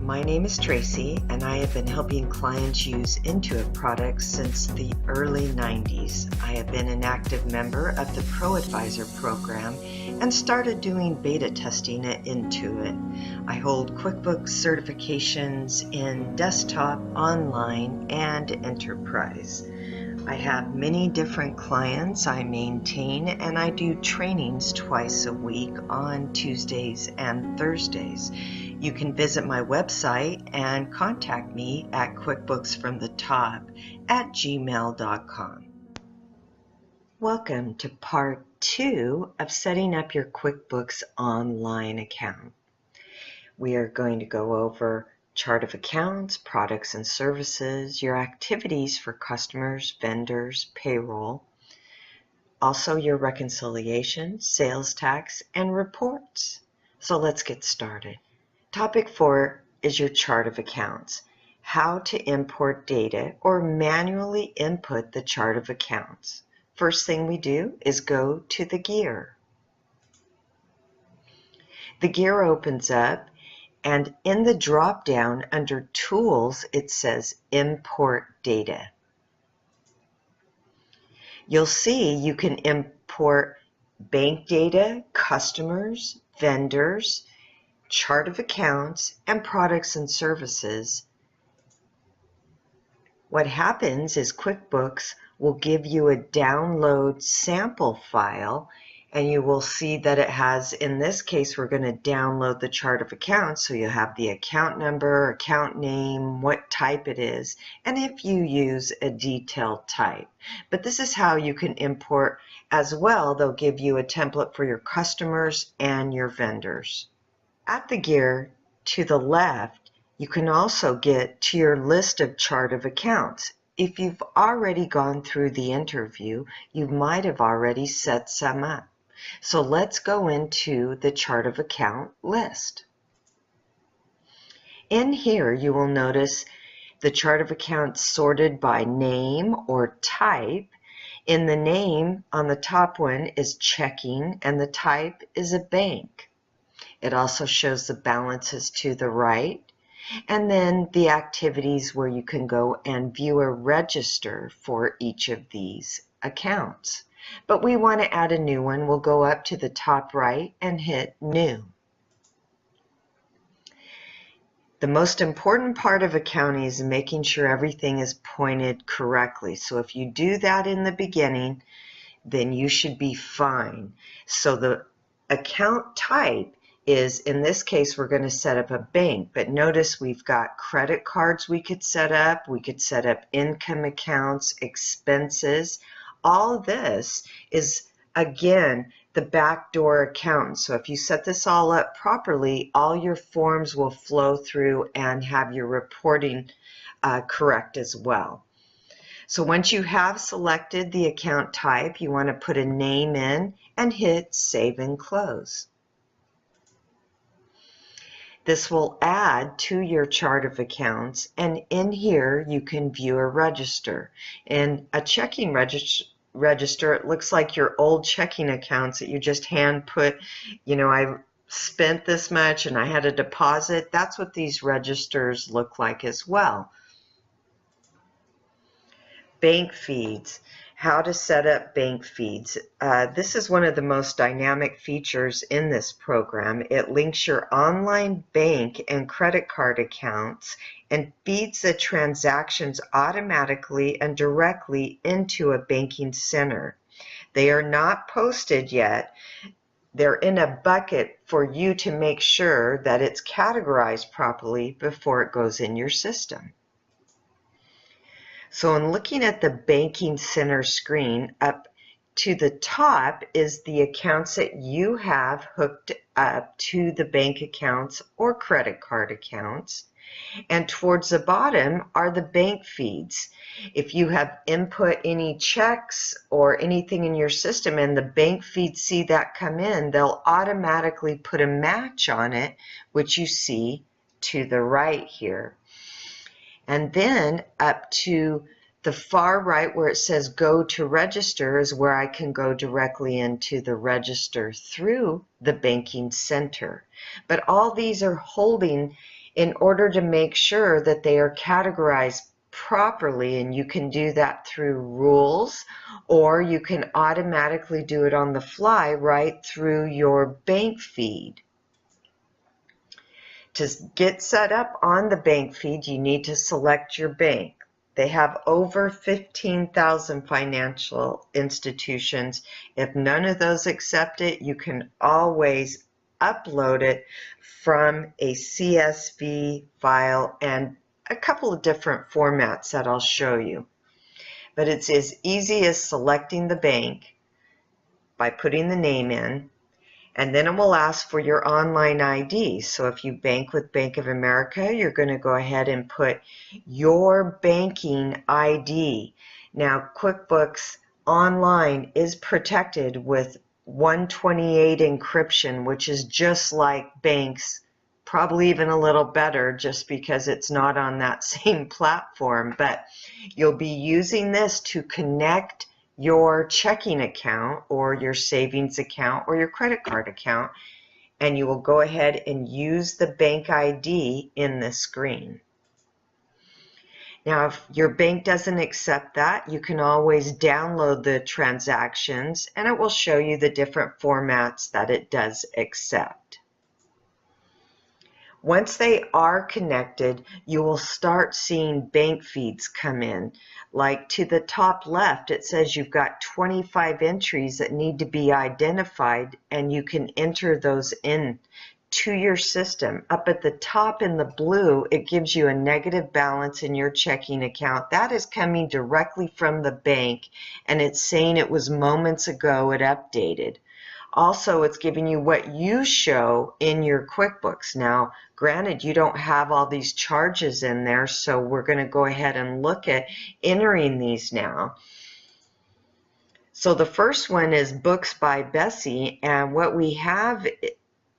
My name is Tracy, and I have been helping clients use Intuit products since the early 90s. I have been an active member of the ProAdvisor program and started doing beta testing at Intuit. I hold QuickBooks certifications in desktop, online, and enterprise. I have many different clients I maintain, and I do trainings twice a week on Tuesdays and Thursdays. You can visit my website and contact me at quickbooksfromthetop@gmail.com. Welcome to part 2 of setting up your QuickBooks online account. We are going to go over chart of accounts, products and services, your activities for customers, vendors, payroll, also your reconciliation, sales tax, and reports. So let's get started. Topic 4 is your chart of accounts. How to import data or manually input the chart of accounts. First thing we do is go to the gear. The gear opens up, and in the drop-down under Tools, it says Import Data. You'll see you can import bank data, customers, vendors, chart of accounts, and products and services. What happens is QuickBooks will give you a download sample file, and you will see that it has, in this case, we're going to download the chart of accounts, so you'll have the account number, account name, what type it is, and if you use a detailed type. But this is how you can import as well. They'll give you a template for your customers and your vendors. At the gear to the left, you can also get to your list of chart of accounts. If you've already gone through the interview, you might have already set some up. So let's go into the chart of account list. In here, you will notice the chart of accounts sorted by name or type. In the name, on the top one is checking, and the type is a bank. It also shows the balances to the right, and then the activities where you can go and view a register for each of these accounts. But we want to add a new one. We'll go up to the top right and hit New. The most important part of accounting is making sure everything is pointed correctly. So if you do that in the beginning, then you should be fine. So the account type is, in this case, we're going to set up a bank, but notice we've got credit cards we could set up income accounts, expenses. All this is, again, the backdoor account. So if you set this all up properly, all your forms will flow through and have your reporting correct as well. So once you have selected the account type, you want to put a name in and hit Save and Close. This will add to your chart of accounts, and in here you can view a register. In a checking register, it looks like your old checking accounts that you just hand put, I spent this much and I had a deposit. That's what these registers look like as well. Bank feeds. How to set up bank feeds. This is one of the most dynamic features in this program. It links your online bank and credit card accounts and feeds the transactions automatically and directly into a banking center. They are not posted yet. They're in a bucket for you to make sure that it's categorized properly before it goes in your system. So in looking at the Banking Center screen, up to the top is the accounts that you have hooked up to the bank accounts or credit card accounts. And towards the bottom are the bank feeds. If you have input any checks or anything in your system and the bank feeds see that come in, they'll automatically put a match on it, which you see to the right here. And then up to the far right where it says Go to Register is where I can go directly into the register through the banking center. But all these are holding in order to make sure that they are categorized properly, and you can do that through rules, or you can automatically do it on the fly right through your bank feed. To get set up on the bank feed, you need to select your bank. They have over 15,000 financial institutions. If none of those accept it, you can always upload it from a CSV file and a couple of different formats that I'll show you. But it's as easy as selecting the bank by putting the name in, and then it will ask for your online ID. So if you bank with Bank of America, you're going to go ahead and put your banking ID. Now, QuickBooks Online is protected with 128 encryption, which is just like banks, probably even a little better just because it's not on that same platform. But you'll be using this to connect your checking account or your savings account or your credit card account, and you will go ahead and use the bank ID in the screen. Now, if your bank doesn't accept that, you can always download the transactions, and it will show you the different formats that it does accept. Once they are connected, you will start seeing bank feeds come in. Like to the top left, it says you've got 25 entries that need to be identified, and you can enter those in to your system. Up at the top in the blue, it gives you a negative balance in your checking account. That is coming directly from the bank, and it's saying it was moments ago it updated. Also, it's giving you what you show in your QuickBooks. Now, granted, you don't have all these charges in there, so we're going to go ahead and look at entering these now. So the first one is Books by Bessie, and what we have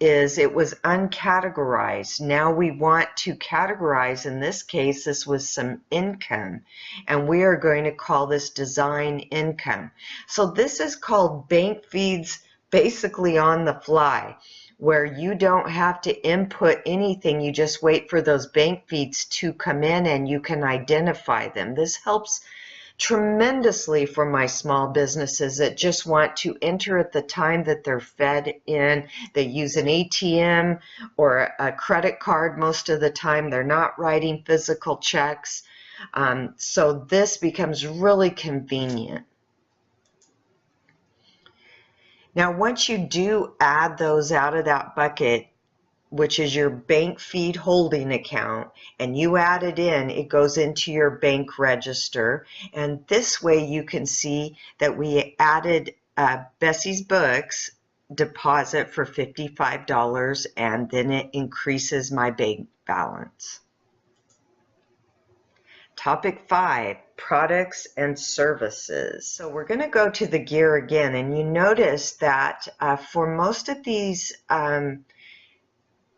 is it was uncategorized. Now we want to categorize. In this case, this was some income, and we are going to call this design income. So this is called bank feeds basically on the fly, where you don't have to input anything. You just wait for those bank feeds to come in and you can identify them. This helps tremendously for my small businesses that just want to enter at the time that they're fed in. They use an ATM or a credit card most of the time. They're not writing physical checks. So this becomes really convenient. Now, once you do add those out of that bucket, which is your bank feed holding account, and you add it in, it goes into your bank register. And this way you can see that we added Bessie's Books deposit for $55, and then it increases my bank balance. Topic 5, products and services. So we're going to go to the gear again, and you notice that for most of these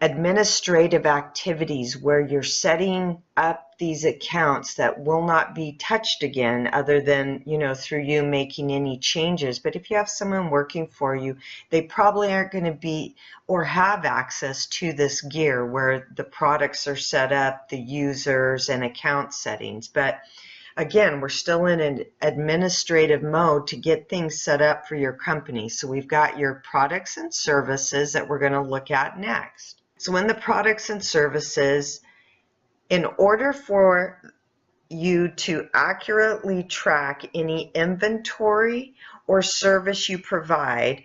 administrative activities where you're setting up these accounts that will not be touched again other than, through you making any changes. But if you have someone working for you, they probably aren't going to be or have access to this gear where the products are set up, the users and account settings. But again, we're still in an administrative mode to get things set up for your company. So we've got your products and services that we're going to look at next. So in the products and services, in order for you to accurately track any inventory or service you provide,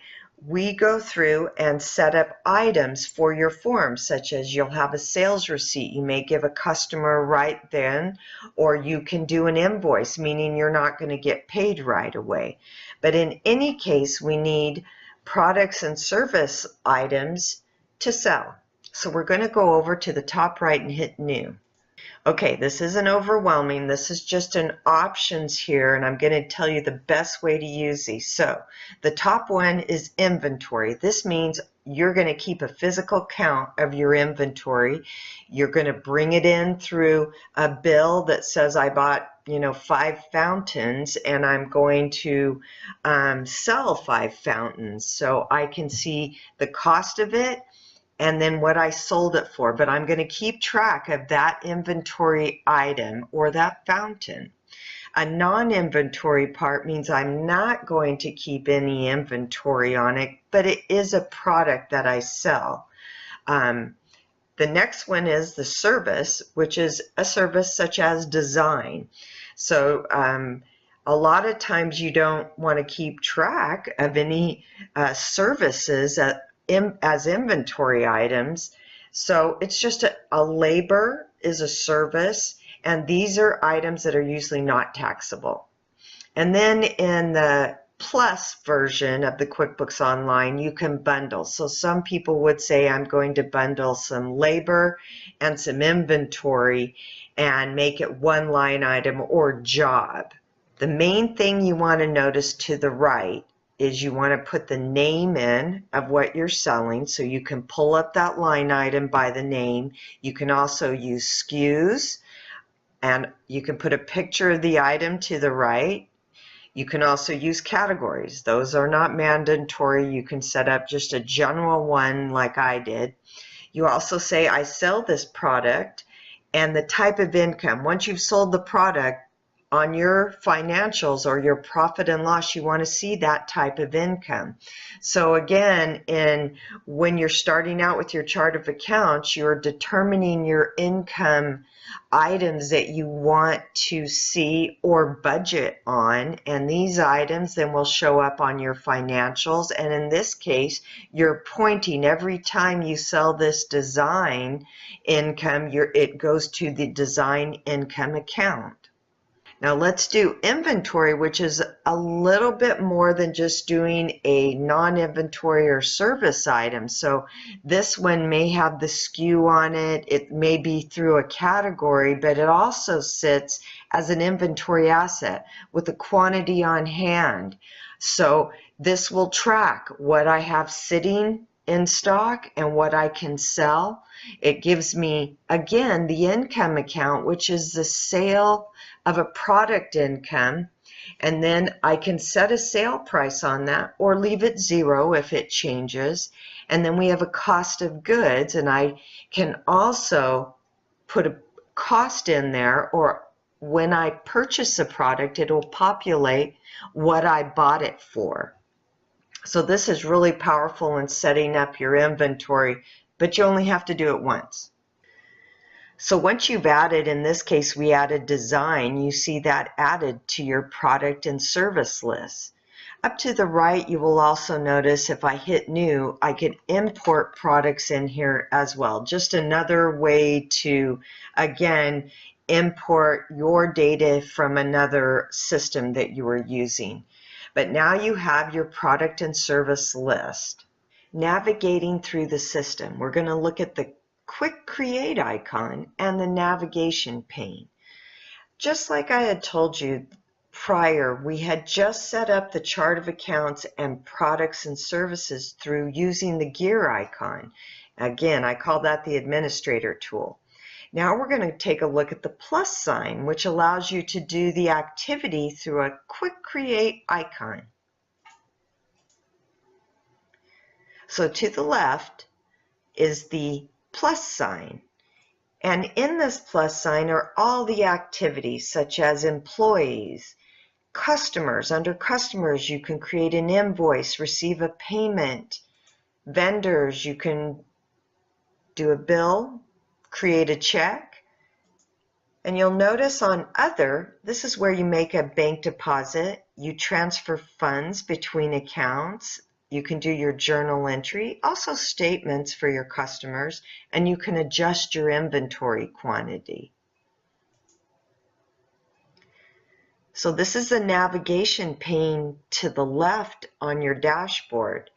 we go through and set up items for your form, such as you'll have a sales receipt you may give a customer right then, or you can do an invoice, meaning you're not going to get paid right away. But in any case, we need products and service items to sell. So we're going to go over to the top right and hit New. Okay, this isn't overwhelming. This is just an options here, and I'm going to tell you the best way to use these. So the top one is inventory. This means you're going to keep a physical count of your inventory. You're going to bring it in through a bill that says I bought 5 fountains, and I'm going to sell 5 fountains. So I can see the cost of it and then what I sold it for, but I'm going to keep track of that inventory item or that fountain. A non-inventory part means I'm not going to keep any inventory on it, but it is a product that I sell. The next one is the service, which is a service such as design. So a lot of times you don't want to keep track of any services as inventory items. So it's just a labor is a service, and these are items that are usually not taxable. And then in the Plus version of the QuickBooks Online, you can bundle. So some people would say, I'm going to bundle some labor and some inventory and make it one line item or job. The main thing you want to notice to the right is you want to put the name in of what you're selling, so you can pull up that line item by the name. You can also use SKUs, and you can put a picture of the item to the right. You can also use categories. Those are not mandatory. You can set up just a general one like I did. You also say, I sell this product, and the type of income. Once you've sold the product, on your financials or your profit and loss, you want to see that type of income. So again, when you're starting out with your chart of accounts, you're determining your income items that you want to see or budget on, and these items then will show up on your financials. And in this case, you're pointing every time you sell this design income, it goes to the design income account. Now let's do inventory, which is a little bit more than just doing a non-inventory or service item. So this one may have the SKU on it. It may be through a category, but it also sits as an inventory asset with a quantity on hand. So this will track what I have sitting in stock and what I can sell. It gives me, again, the income account, which is the sale of a product income, and then I can set a sale price on that or leave it zero if it changes. And then we have a cost of goods, and I can also put a cost in there, or when I purchase a product, it'll populate what I bought it for. So this is really powerful in setting up your inventory, but you only have to do it once. So once you've added, in this case we added design, you see that added to your product and service list. Up to the right, you will also notice if I hit new, I could import products in here as well. Just another way to, again, import your data from another system that you are using. But now you have your product and service list. Navigating through the system, we're going to look at the Quick Create icon and the navigation pane. Just like I had told you prior, we had just set up the chart of accounts and products and services through using the gear icon. Again, I call that the administrator tool. Now we're going to take a look at the plus sign, which allows you to do the activity through a Quick Create icon. So to the left is the plus sign, and in this plus sign are all the activities such as employees, customers. Under customers, you can create an invoice, receive a payment. Vendors, you can do a bill, create a check. And you'll notice on other, this is where you make a bank deposit, you transfer funds between accounts. You can do your journal entry, also statements for your customers, and you can adjust your inventory quantity. So this is the navigation pane to the left on your dashboard.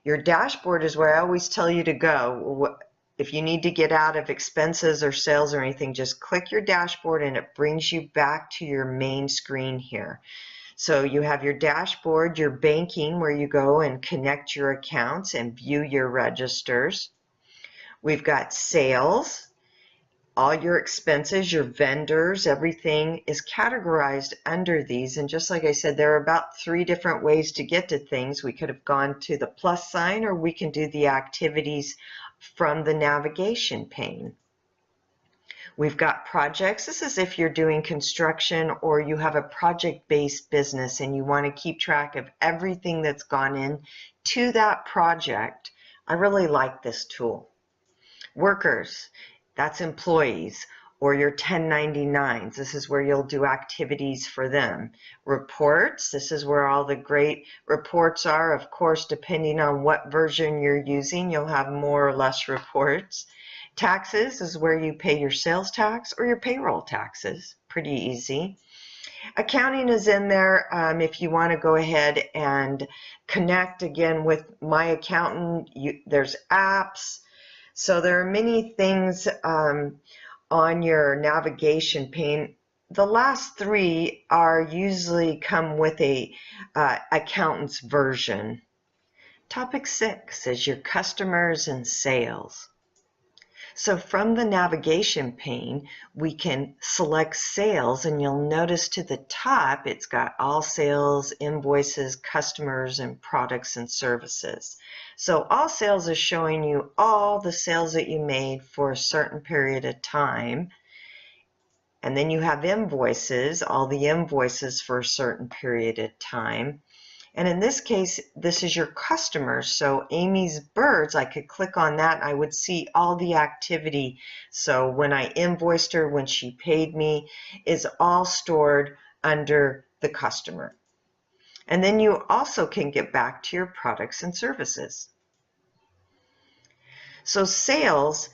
Your dashboard is where I always tell you to go. If you need to get out of expenses or sales or anything, just click your dashboard and it brings you back to your main screen here. So you have your dashboard, your banking, where you go and connect your accounts and view your registers. We've got sales, all your expenses, your vendors, everything is categorized under these. And just like I said, there are about 3 different ways to get to things. We could have gone to the plus sign, or we can do the activities from the navigation pane. We've got projects. This is if you're doing construction or you have a project-based business and you want to keep track of everything that's gone in to that project. I really like this tool. Workers, that's employees, or your 1099s. This is where you'll do activities for them. Reports, this is where all the great reports are. Of course, depending on what version you're using, you'll have more or less reports. Taxes is where you pay your sales tax or your payroll taxes. Pretty easy. Accounting is in there if you want to go ahead and connect again with My Accountant. There's apps. So there are many things on your navigation pane. The last 3 are usually come with a accountant's version. Topic 6 is your customers and sales. So from the navigation pane, we can select sales, and you'll notice to the top it's got all sales, invoices, customers, and products and services. So all sales is showing you all the sales that you made for a certain period of time. And then you have invoices, all the invoices for a certain period of time. And in this case, this is your customers. So Amy's Birds, I could click on that and I would see all the activity. So when I invoiced her, when she paid me, is all stored under the customer. And then you also can get back to your products and services. So sales,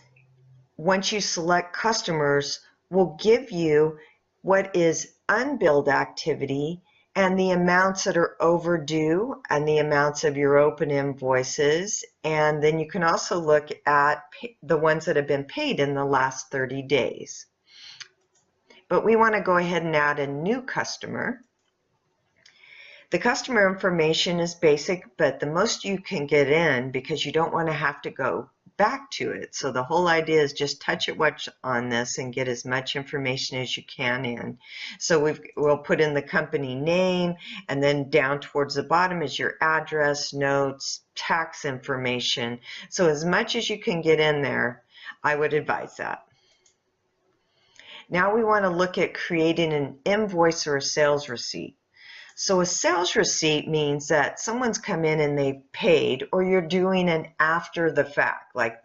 once you select customers, will give you what is unbilled activity and the amounts that are overdue and the amounts of your open invoices. And then you can also look at the ones that have been paid in the last 30 days. But we want to go ahead and add a new customer. The customer information is basic, but the most you can get in, because you don't want to have to go back to it. So the whole idea is just touch it once on this and get as much information as you can in. So we'll put in the company name, and then down towards the bottom is your address, notes, tax information. So as much as you can get in there, I would advise that. Now we want to look at creating an invoice or a sales receipt. So a sales receipt means that someone's come in and they've paid, or you're doing an after the fact, like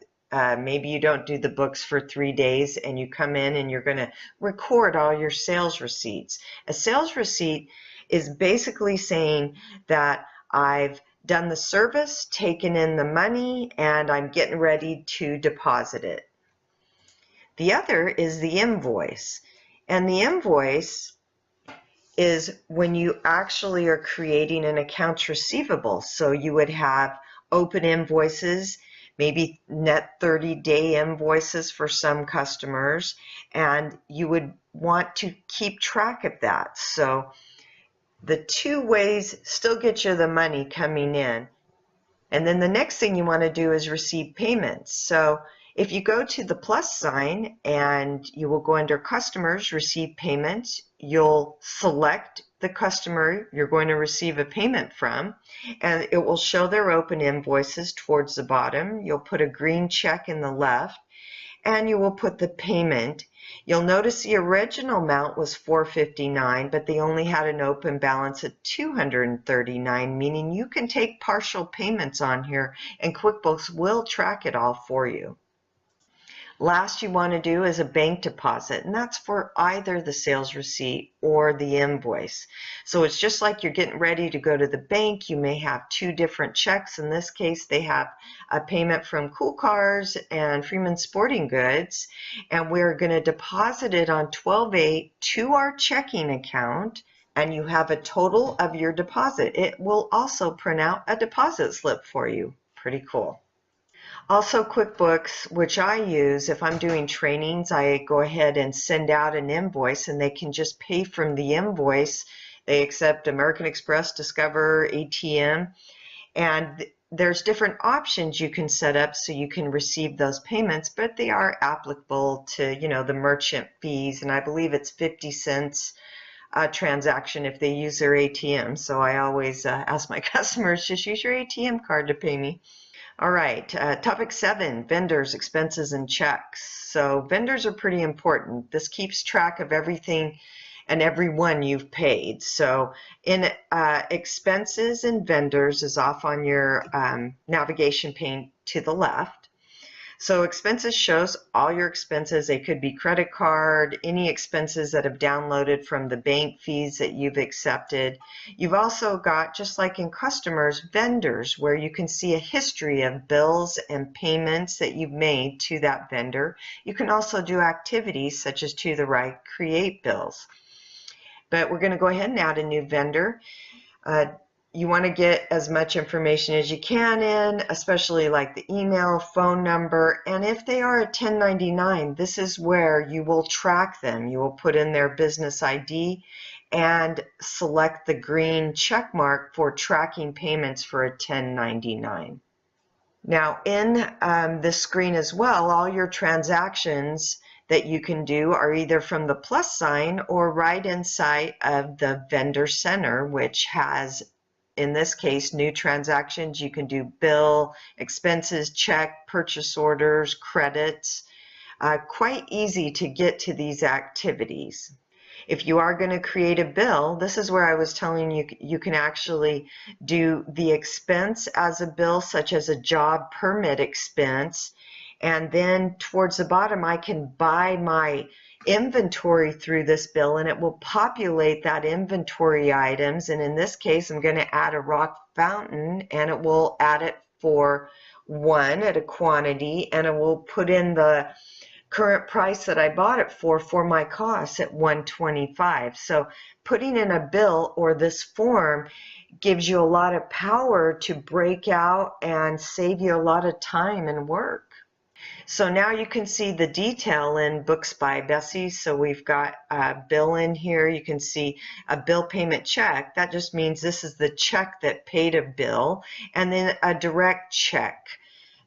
maybe you don't do the books for 3 days and you come in and you're going to record all your sales receipts. A sales receipt is basically saying that I've done the service, taken in the money, and I'm getting ready to deposit it. The other is the invoice. And the invoice is when you actually are creating an accounts receivable. So you would have open invoices, maybe net 30-day invoices for some customers, and you would want to keep track of that. So the 2 ways still get you the money coming in. And then the next thing you want to do is receive payments. So if you go to the plus sign and you will go under customers, receive payments, you'll select the customer you're going to receive a payment from, and it will show their open invoices towards the bottom. You'll put a green check in the left, and you will put the payment. You'll notice the original amount was $459, but they only had an open balance of $239, meaning you can take partial payments on here, and QuickBooks will track it all for you. Last you want to do is a bank deposit, and that's for either the sales receipt or the invoice. So it's just like you're getting ready to go to the bank. You may have 2 different checks. In this case, they have a payment from Cool Cars and Freeman Sporting Goods, and we're going to deposit it on 12/8 to our checking account, and you have a total of your deposit. It will also print out a deposit slip for you. Pretty cool. Also QuickBooks, which I use if I'm doing trainings, I go ahead and send out an invoice and they can just pay from the invoice. They accept American Express, Discover, ATM, and there's different options you can set up so you can receive those payments, but they are applicable to, the merchant fees, and I believe it's 50 cents a transaction if they use their ATM. So I always ask my customers, just use your ATM card to pay me. All right, topic 7, vendors, expenses, and checks. So vendors are pretty important. This keeps track of everything and everyone you've paid. So in expenses and vendors is off on your navigation pane to the left. So expenses shows all your expenses. They could be credit card, any expenses that have downloaded from the bank, fees that you've accepted. You've also got, just like in customers, vendors, where you can see a history of bills and payments that you've made to that vendor. You can also do activities such as to the right, create bills. But we're going to go ahead and add a new vendor. You want to get as much information as you can in, especially like the email, phone number, and if they are a 1099, this is where you will track them. You will put in their business ID and select the green check mark for tracking payments for a 1099. Now in this screen as well, all your transactions that you can do are either from the plus sign or right inside of the vendor center, which has, in this case, new transactions. You can do bill, expenses, check, purchase orders, credits. Quite easy to get to these activities. If you are going to create a bill, this is where I was telling you you can actually do the expense as a bill, such as a job permit expense. And then towards the bottom, I can buy my inventory through this bill, and it will populate that inventory items. And in this case, I'm going to add a rock fountain, and it will add it for 1 at a quantity, and it will put in the current price that I bought it for my costs at $125. So putting in a bill or this form gives you a lot of power to break out and save you a lot of time and work. So now you can see the detail in Books by Bessie. So we've got a bill in here. You can see a bill payment check. That just means this is the check that paid a bill, and then a direct check.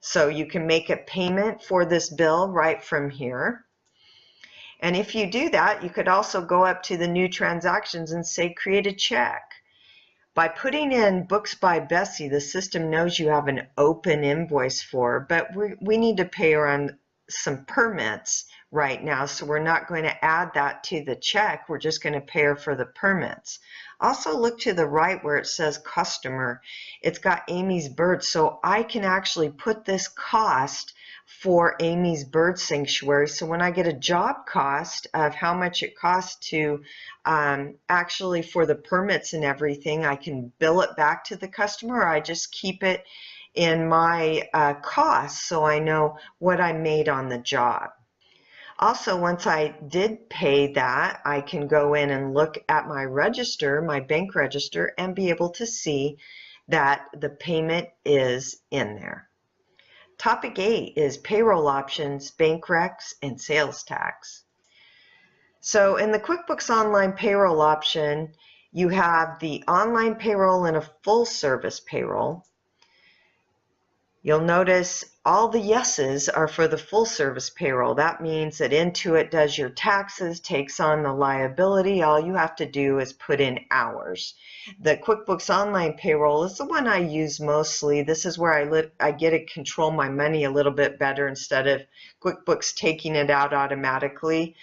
So you can make a payment for this bill right from here. And if you do that, you could also go up to the new transactions and say create a check. By putting in Books by Bessie, the system knows you have an open invoice for, but we need to pay her on some permits right now, so we're not going to add that to the check. We're just going to pay her for the permits. Also look to the right where it says customer. It's got Amy's Bird, so I can actually put this cost for Amy's Bird Sanctuary. So when I get a job cost of how much it costs to actually for the permits and everything, I can bill it back to the customer, or I just keep it in my costs so I know what I made on the job. Also, once I did pay that, I can go in and look at my register, my bank register, and be able to see that the payment is in there. Topic 8 is payroll options, bank recs, and sales tax. So in the QuickBooks Online Payroll option, you have the online payroll and a full service payroll. You'll notice all the yeses are for the full service payroll. That means that Intuit does your taxes, takes on the liability. All you have to do is put in hours. The QuickBooks Online Payroll is the one I use mostly. This is where I get to control my money a little bit better instead of QuickBooks taking it out automatically.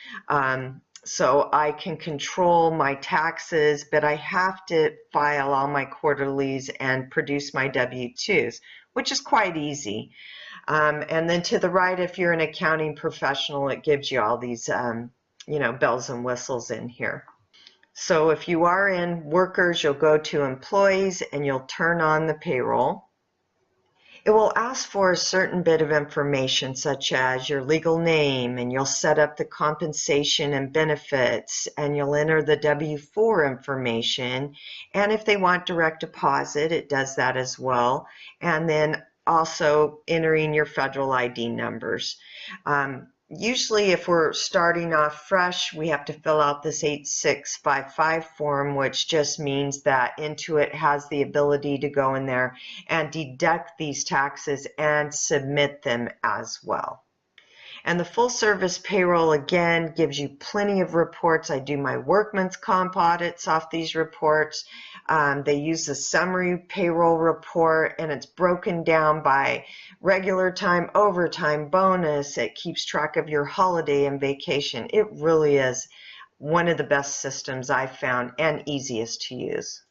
So I can control my taxes, but I have to file all my quarterlies and produce my W-2s, which is quite easy. And then to the right, if you're an accounting professional, it gives you all these, bells and whistles in here. So if you are in workers, you'll go to employees and you'll turn on the payroll. It will ask for a certain bit of information, such as your legal name, and you'll set up the compensation and benefits, and you'll enter the W-4 information. And if they want direct deposit, it does that as well. And then also entering your federal ID numbers. Usually if we're starting off fresh, we have to fill out this 8655 form, which just means that Intuit has the ability to go in there and deduct these taxes and submit them as well. And the full service payroll, again, gives you plenty of reports. I do my workman's comp audits off these reports. They use the summary payroll report, and it's broken down by regular time, overtime, bonus. It keeps track of your holiday and vacation. It really is one of the best systems I've found and easiest to use.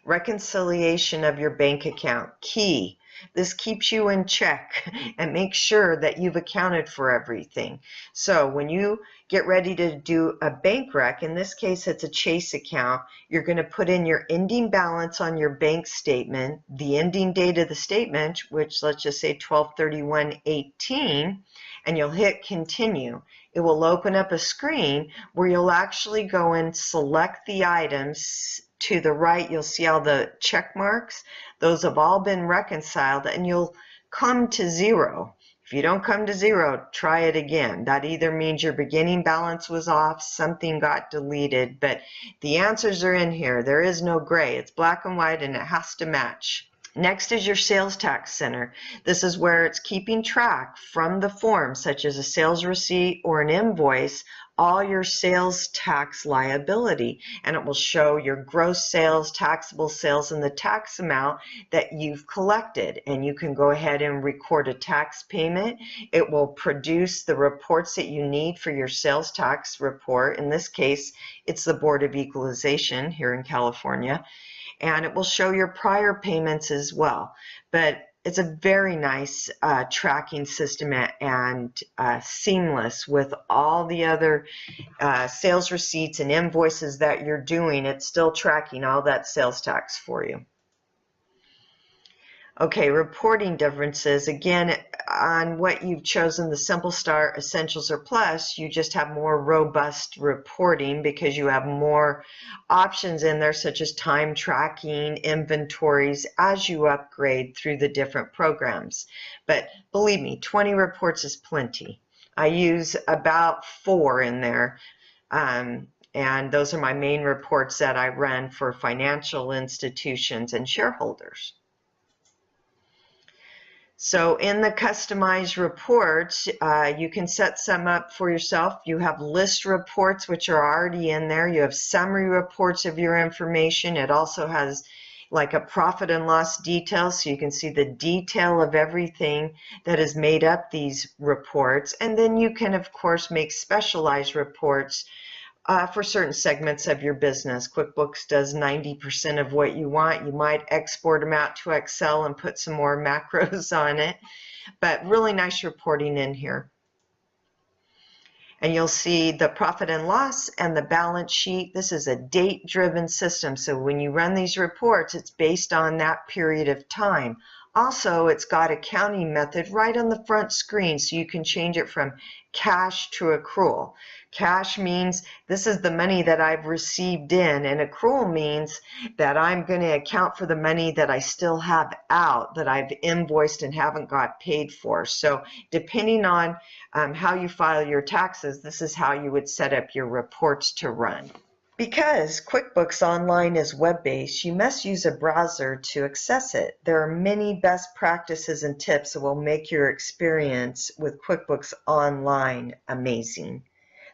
Reconciliation of your bank account, key. This keeps you in check and makes sure that you've accounted for everything. So when you get ready to do a bank rec, in this case it's a Chase account, you're going to put in your ending balance on your bank statement, the ending date of the statement, which let's just say 12/31/18, and you'll hit continue. It will open up a screen where you'll actually go and select the items. To the right, you'll see all the check marks. Those have all been reconciled, and you'll come to zero. If you don't come to zero, try it again. That either means your beginning balance was off, something got deleted, but the answers are in here. There is no gray. It's black and white, and it has to match. Next is your sales tax center. This is where it's keeping track from the form, such as a sales receipt or an invoice, all your sales tax liability, and it will show your gross sales, taxable sales, and the tax amount that you've collected. And you can go ahead and record a tax payment. It will produce the reports that you need for your sales tax report. In this case, it's the Board of Equalization here in California. And it will show your prior payments as well. But it's a very nice tracking system and seamless with all the other sales receipts and invoices that you're doing. It's still tracking all that sales tax for you. Okay, reporting differences. Again, on what you've chosen, the Simple Start, Essentials, or Plus, you just have more robust reporting because you have more options in there, such as time tracking, inventories, as you upgrade through the different programs. But believe me, 20 reports is plenty. I use about 4 in there. And those are my main reports that I run for financial institutions and shareholders. So in the customized reports, you can set some up for yourself. You have list reports, which are already in there. You have summary reports of your information. It also has like a profit and loss detail, so you can see the detail of everything that has made up these reports. And then you can, of course, make specialized reports for certain segments of your business. QuickBooks does 90% of what you want. You might export them out to Excel and put some more macros on it, but really nice reporting in here. And you'll see the profit and loss and the balance sheet. This is a date-driven system, so when you run these reports, it's based on that period of time. Also, it's got a counting method right on the front screen, so you can change it from cash to accrual. Cash means this is the money that I've received in, and accrual means that I'm going to account for the money that I still have out, that I've invoiced and haven't got paid for. So depending on how you file your taxes, this is how you would set up your reports to run. Because QuickBooks Online is web-based, you must use a browser to access it. There are many best practices and tips that will make your experience with QuickBooks Online amazing.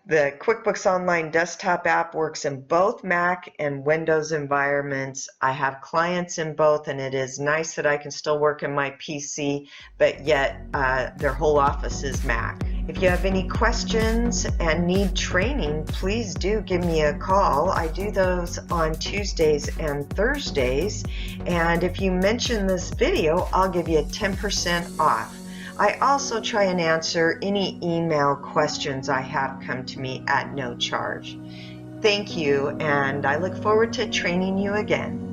The QuickBooks Online desktop app works in both Mac and Windows environments. I have clients in both, and it is nice that I can still work in my PC, but yet their whole office is Mac. If you have any questions and need training, please do give me a call. I do those on Tuesdays and Thursdays, and if you mention this video, I'll give you a 10% off. I also try and answer any email questions I have come to me at no charge. Thank you, and I look forward to training you again.